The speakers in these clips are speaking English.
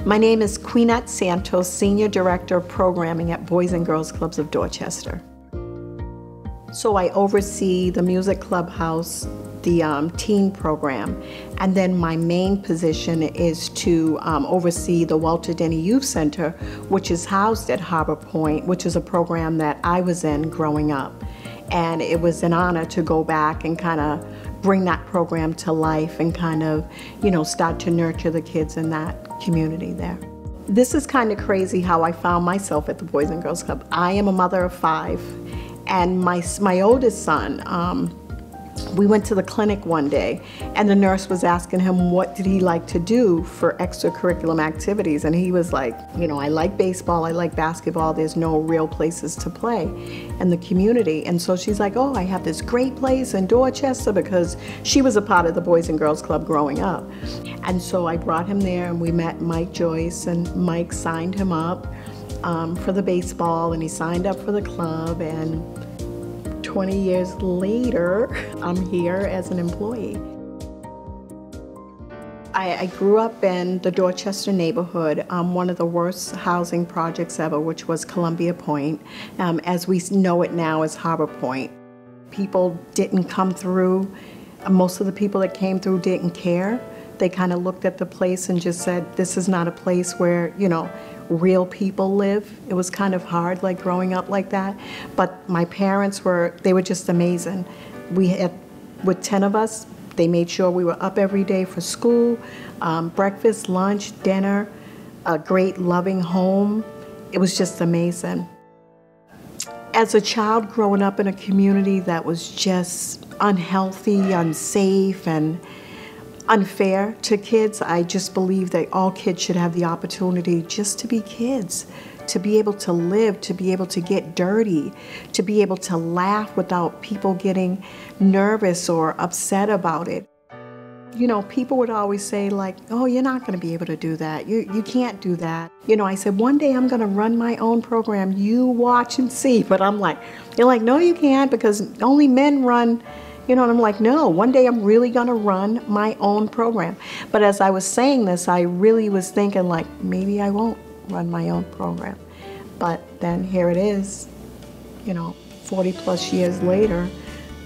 My name is Queenette Santos, Senior Director of Programming at Boys and Girls Clubs of Dorchester. So I oversee the Music Clubhouse, the teen program, and then my main position is to oversee the Walter Denny Youth Center, which is housed at Harbor Point, which is a program that I was in growing up. And it was an honor to go back and kind of bring that program to life and kind of, start to nurture the kids in that community there. This is kind of crazy how I found myself at the Boys and Girls Club. I am a mother of 5, and my oldest son, we went to the clinic one day, and the nurse was asking him what did he like to do for extracurricular activities, and he was like, I like baseball, I like basketball, there's no real places to play in the community. And so she's like, oh, I have this great place in Dorchester, because she was a part of the Boys and Girls Club growing up. And so I brought him there, and we met Mike Joyce, and Mike signed him up for the baseball, and he signed up for the club, and 20 years later, I'm here as an employee. I grew up in the Dorchester neighborhood, one of the worst housing projects ever, which was Columbia Point, as we know it now as Harbor Point. People didn't come through. Most of the people that came through didn't care. They kind of looked at the place and just said, this is not a place where, real people live. It was kind of hard, like growing up like that. But my parents they were just amazing. With 10 of us, they made sure we were up every day for school, breakfast, lunch, dinner, a great loving home. It was just amazing. As a child growing up in a community that was just unhealthy, unsafe, and unfair to kids, I just believe that all kids should have the opportunity just to be kids, to be able to live, to be able to get dirty, to be able to laugh without people getting nervous or upset about it. People would always say like, oh, you're not going to be able to do that. You can't do that. I said, one day I'm going to run my own program. You watch and see. But they're like, no, you can't, because only men run. And I'm like, no, one day I'm really gonna run my own program. But as I was saying this, I really was thinking like, maybe I won't run my own program. But then here it is, 40 plus years later,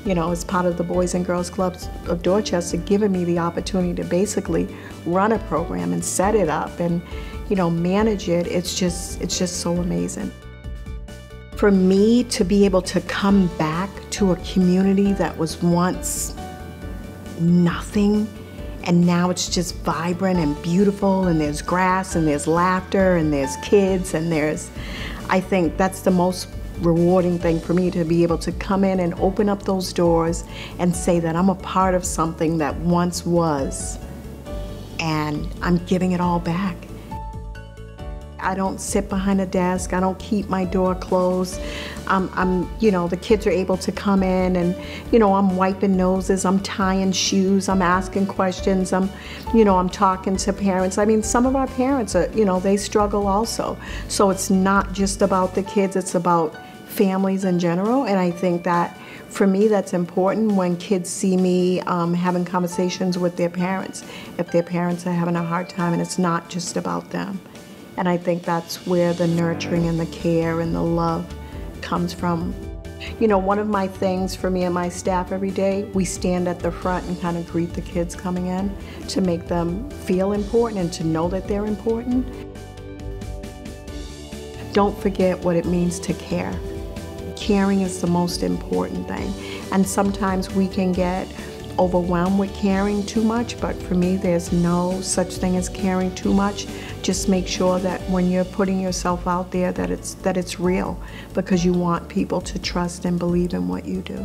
as part of the Boys and Girls Clubs of Dorchester, giving me the opportunity to basically run a program and set it up and, manage it. It's just so amazing. For me to be able to come back to a community that was once nothing, and now it's just vibrant and beautiful, and there's grass, and there's laughter, and there's kids, and I think that's the most rewarding thing for me, to be able to come in and open up those doors and say that I'm a part of something that once was, and I'm giving it all back. I don't sit behind a desk. I don't keep my door closed. The kids are able to come in, and, I'm wiping noses, I'm tying shoes, I'm asking questions, I'm talking to parents. I mean, some of our parents are, they struggle also. So it's not just about the kids, it's about families in general. And I think that, for me, that's important when kids see me having conversations with their parents, if their parents are having a hard time, and it's not just about them. And I think that's where the nurturing and the care and the love comes from. One of my things for me and my staff every day, we stand at the front and kind of greet the kids coming in to make them feel important and to know that they're important. Don't forget what it means to care. Caring is the most important thing. And sometimes we can get overwhelmed with caring too much, but for me, there's no such thing as caring too much. Just make sure that when you're putting yourself out there that it's real, because you want people to trust and believe in what you do.